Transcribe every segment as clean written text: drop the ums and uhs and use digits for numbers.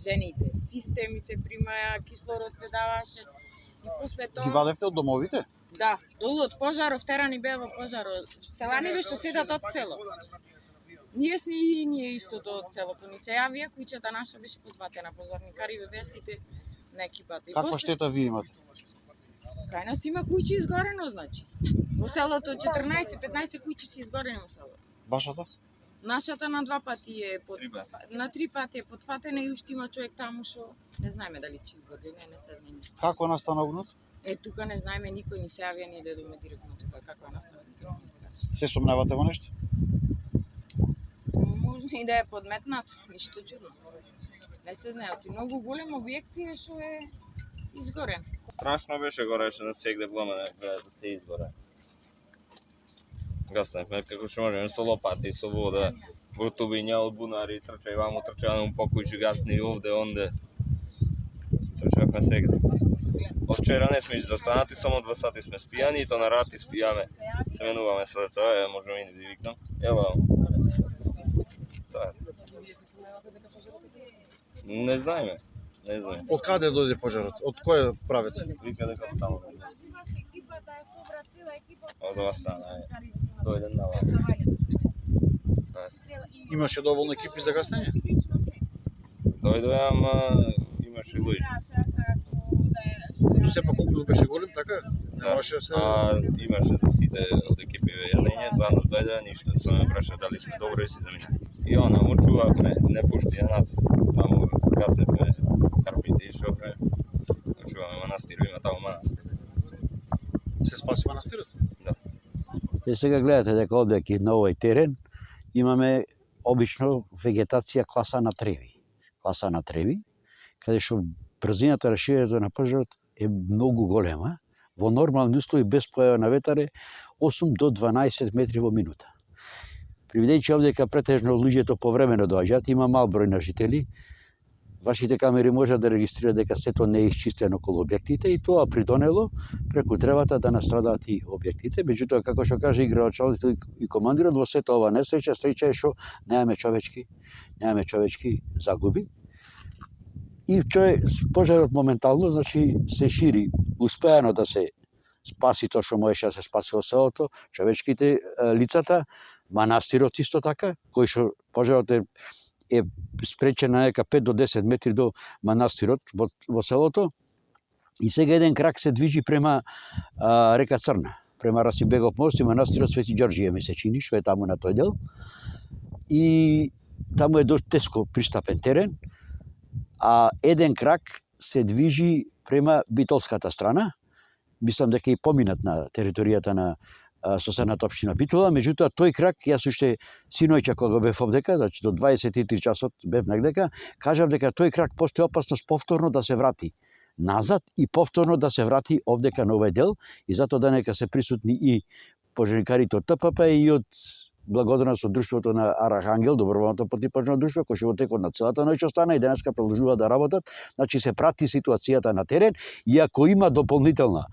жените. Системи се примаја, кислород се даваше. И после тоа... Ги вадевте од домовите? Да, од пожаров, терани беа во пожаров. Села ни беше седат од село. Ние истото од селото ни се јавија, куќата наша беше подбатена, пожарникари беа сите на екипата. Каква штета ви имате? Кај нас има куќи изгорено, значи. Во селото 14-15 куќи се изгорени во селото. Вашата? Нашата на 2 пати е на 3 пати е потфатена и уште има човек таму што не знаеме дали ќе изгори, не се знае ништо. Како настана огнот? Тука не знаеме, никој ни се јавија, ние дедоме директно тука како е настана, никој не каже. Се сомневате во нешто? Може и да е подметнат, ништо чудно. Не се знае, оти многу голем објект е што е изгорен. Страшно беше, гореше на сегде пламене, да се изгоре. Гасневме како што можеме со лопати, со вода, во тубиња од бунари, трчај ваму, трчај ваму, покујчи гасни овде, онде. Трчавме сегде. Од вчера не сме изостанати, само 2 сати сме спијани и то на рати спијаме. Се менуваме со деца, можеме и да ви викнам. Ела. Не знаеме. Од каде дојде пожарот? Од кој правец? Вика дека од таму. Од ова страна дојде на ова. Имаше доволно екипи за гаснење? Дојде, ама имаше луѓе. Сепак огнот беше голем, така? Имаше за сите од екипи јадење, двано дојде, ништо, со ме праша дали сме добро и си замина. И она му чувавме, не пушти на нас, таму гасневме карпите и шофме, чуваме манастиру, има таму манастир. Се спаси манастирот? Да. И сега гледате дека овде на овој терен имаме обично вегетација класа на треви. Класа на треви, каде што брзината раширањето на пожарот е многу голема. Во нормални услови без појава на ветар е 8 до 12 метри во минута. Приведејќи овдека претежно луѓето повремено доаѓаат, има мал број на жители, вашите камери можат да регистрираат дека сето не е исчистено околу објектите и тоа придонело преку тревата да настрадаат и објектите. Меѓутоа, како што каже играачот и командирот, во сета ова несреќа, среќа е што немаме човечки загуби. И пожарот моментално, значи, се шири, успеано да се спаси тоа што можеше да се спаси во селото, човечките лицата, манастирот исто така, кој што пожарот е спречен на нека 5 до 10 метри до манастирот во селото. И сега еден крак се движи према река Црна, према Расимбегов мост и манастирот Свети Ѓорѓије ми се чини, што е таму на тој дел. И таму е доста теско пристапен терен, а еден крак се движи према битолската страна. Мислам дека и поминат на територијата на соседната општина Битола, меѓутоа тој крак, јас уште синојче кога бев овдека, значи до 23 часот бев негдека, кажав дека тој крак постои опасност повторно да се врати назад и повторно да се врати овдека на овој дел, и затоа да нека се присутни и пожарникарите од ТПП и од благодарност од друштвото на Архангел, доброволното потрипачно друштво, кој во текот на целата ноќ остана и денеска продолжува да работат. Значи се прати ситуацијата на терен и ако има дополнителна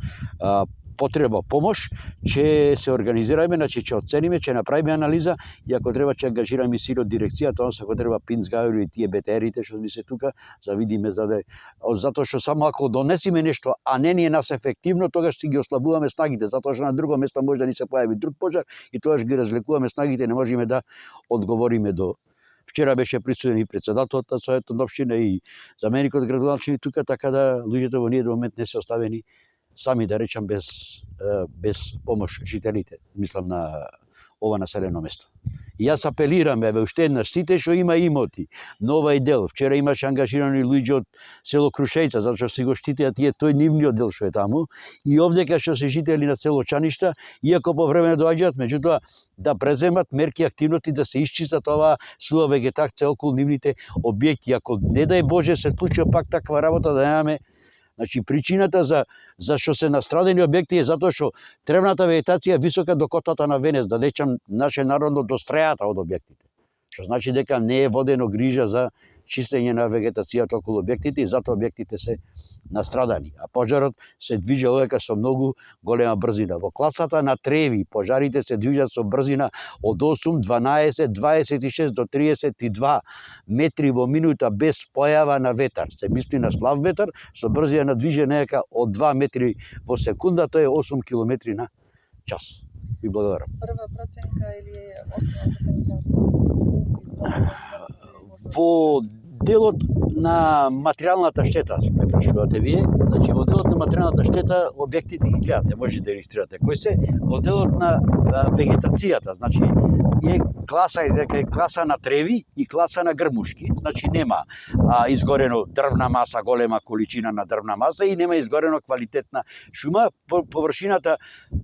потреба помош, ќе се организираме, значи ќе оцениме, ќе направиме анализа и ако треба ќе ангажираме и силот дирекцијата, ако треба Пинцгајер и тие БТР-ите што ни се тука, за видиме затоа што само ако донесиме нешто, а не ни е нас ефективно, тогаш ќе ги ослабуваме снагите, затоа што на друго место може да ни се појави друг пожар и тогаш ги разлекуваме снагите, не можеме да одговориме до. Вчера беше присутен и председателот на Советот на општина и заменикот градоначелник тука, така да луѓето во ниеден момент не се оставени сами, да речам, без помош жителите, мислам на ова населено место. И јас апелирам, уште еднаш, сите што има имоти на овај дел, вчера имаше ангажирани луѓе од село Крушејца, затоа што си го штитеат тој нивниот дел што е таму, и овдека што се жители на село Чаништа, иако по време доаѓаат, меѓутоа да преземат мерки активности да се исчистат оваа сува вегетација околу нивните објекти. Ако не дај Боже се случи пак таква работа да немаме. Значи причината за што се настрадени објекти е затоа што тревната вегетација е висока до котата на Венец, да речам наше народно до стрејата од објектите. Што значи дека не е водено грижа за чистење на вегетацијата околу објектите и затоа објектите се настрадани. А пожарот се движи овека со многу голема брзина. Во класата на треви пожарите се движат со брзина од 8, 12, 26 до 32 метри во минута без појава на ветар. Се мисли на слаб ветар со брзина на движење од 2 метри во секунда, тоа е 8 километри на час. Ви благодарам. Прва проценка или основна проценка? Во делот на материјалната штета, ме прашувате вие, значи во делот на материјалната штета објектите ги гледате, може да регистрирате кои се, во делот на вегетацијата, значи е класа на треви и класа на грмушки, значи нема изгорено дрвна маса, голема количина на дрвна маса и нема изгорено квалитетна шума. Површината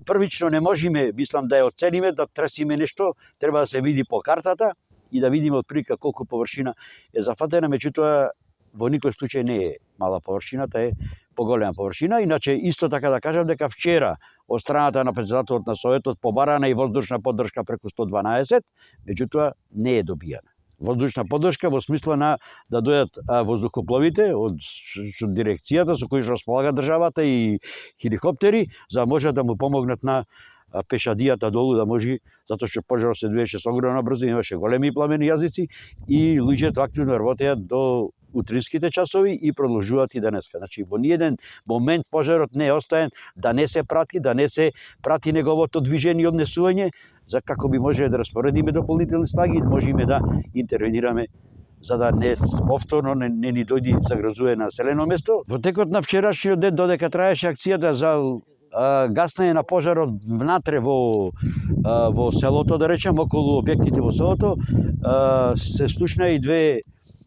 првично не можеме, мислам да ја оцениме, да тресиме нешто, треба да се види по картата и да видиме отприлика колку површина е зафатена, меѓутоа во никој случај не е мала површината, е поголема површина. Иначе исто така да кажам дека вчера од страната на претседателот на Советот побарана и воздушна поддршка преку 112, меѓутоа не е добијана. Воздушна поддршка во смисла на да дојдат воздухопловите од дирекцијата со кои располага државата и хеликоптери, за да може да му помогнат на пешадијата долу, да може, затоа што пожарот се движеше со огромна брзина, имаше големи пламени јазици и луѓето активно работеат до утринските часови и продолжуваат и денеска. Значи, во ниеден момент пожарот не е остаен да не се прати неговото движење и однесување, за како би можеле да распоредиме дополнителни снаги и можеме да интервенираме за да не повторно не ни дојди загрозување на населено место. Во текот на вчерашниот ден, додека траеше акцијата за гаснење на пожарот внатре во селото, да речем, околу објектите во селото, се слушна и две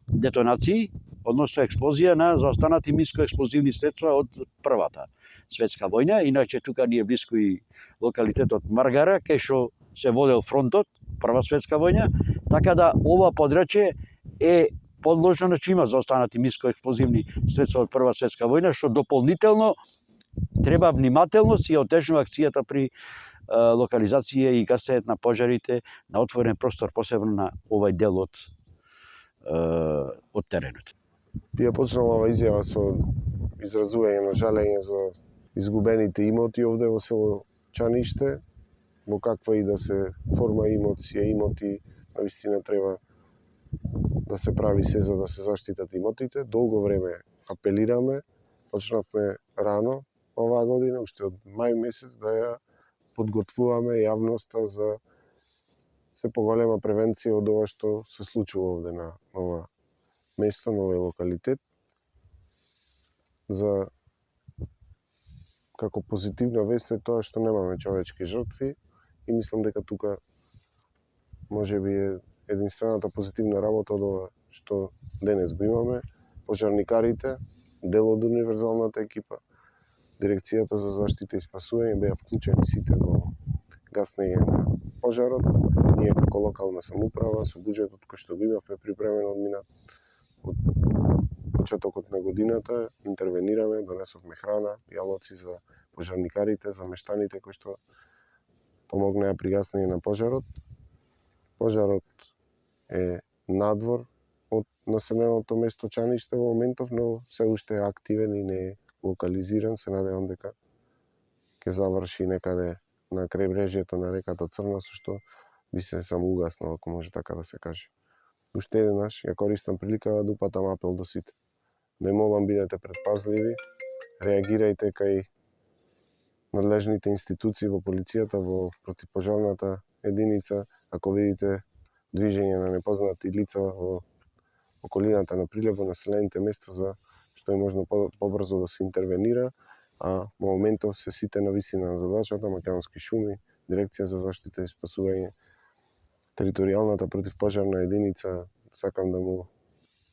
детонации, односно експлозија на заостанати минско-експлозивни средства од Првата светска војна. Иначе тука ни е блиску и локалитетот Маргара, кај што се водел фронтот, Прва светска војна, така да ова подрачје е подложено на има заостанати минско-експлозивни средства од Прва светска војна, што дополнително треба внимателност и отежнува акцијата при локализација и гасење на пожарите на отворен простор, посебно на овај дел од теренот. Тие почнала ова изјава со изразување на жалење за изгубените имоти овде во село Чаниште, во каква и да се форма имот, си е имоти, навистина треба да се прави се за да се заштитат имотите. Долго време апелираме, почнавме рано оваа година, уште од мај месец, да ја подготвуваме јавноста за се поголема превенција од ова што се случува овде на ова место, на овој локалитет. За како позитивна вест е тоа што немаме човечки жртви и мислам дека тука можеби е единствената позитивна работа од ова што денес го имаме. Пожарникарите, дел од универзалната екипа, Дирекцијата за заштита и спасување беа вклучени сите во гаснење на пожарот. Ние како локална самоуправа со буџетот кој што го имавме припремен од почетокот на годината, интервенираме, донесовме храна, јалоци за пожарникарите, за мештаните кои што помогнаа при гаснење на пожарот. Пожарот е надвор од населеното место Чаниште во моментов, но се уште е активен и не е локализиран. Се надевам дека ќе заврши некаде на крајбрежјето на реката Црна, со што би се само угаснал, ако може така да се каже. Уште еднаш ја користам прилика да упатам апел до сите. Ме молам, бидете предпазливи, реагирајте кај надлежните институции во полицијата, во противпожарната единица, ако видите движење на непознати лица во околината на прилеп во населените места, за што е можно побрзо да се интервенира, а во моментов се сите на висина на задачата, Македонски шуми, Дирекција за заштита и спасување, територијалната противпожарна единица. Сакам да му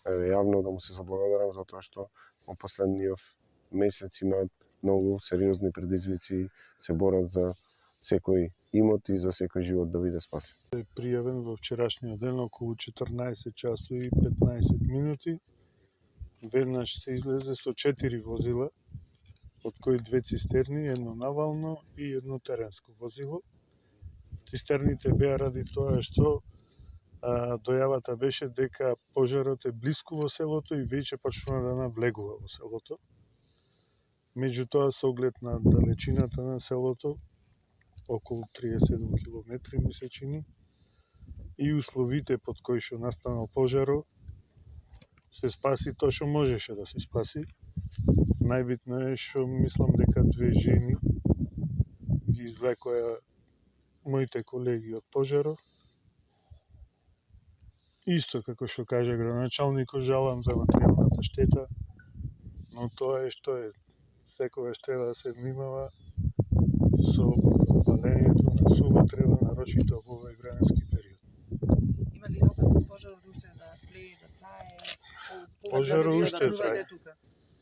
јавно да му се заблагодарам за тоа што во последниот месец имаат многу сериозни предизвици, се борат за секој имот и за секој живот да биде спасен. Пријавен во вчерашниот ден околу 14 часови и 15 минути. Веднаш се излезе со 4 возила, од кои 2 цистерни, едно навално и едно теренско возило. Цистерните беа ради тоа што дојавата беше дека пожарот е блиску во селото и веќе почнува да навлегува во селото. Меѓутоа, со оглед на далечината на селото, околу 37 километри ми се чини, и условите под кои што настанал пожарот, се спаси тоа што можеше да се спаси. Најбитно е што мислам дека две жени ги извлекоја моите колеги од пожарот. Исто како што каже градоначалникот, жалам за материјалната штета, но тоа е што е. Секогаш треба да се внимава со палењето на сува трева, нарочито во овој временски период. Има ли опасност пожарот уште да тлее, да трае? Пожарот уште трае.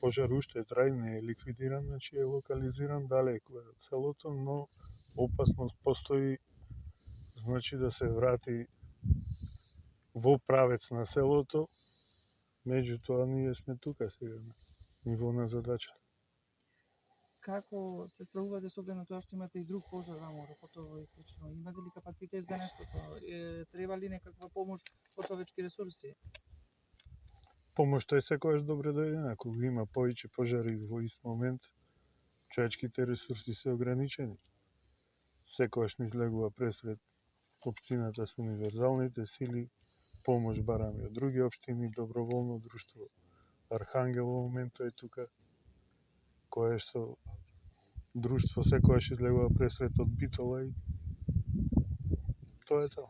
Пожар уште трај, не е ликвидиран, значи е локализиран далеко од селото, но опасност постои, значи да се врати во правец на селото, меѓутоа ние сме тука сега на ниво на задача. Како се справувате со оглед на тоа што имате и друг пожар во Рокотово и слично? Имате ли капацитет за нештото? Треба ли некаква помош од човечки ресурси? Помошта е секогаш добре дојдена. Кога има повеќе пожари во ист момент, човечките ресурси се ограничени. Секогаш ни излегува пресред општината со универзалните сили, помош бараме од други општини, доброволно друштво Архангел во моментот е тука, кое што друштво секогаш излегува пресред од Битола и тоа е тоа.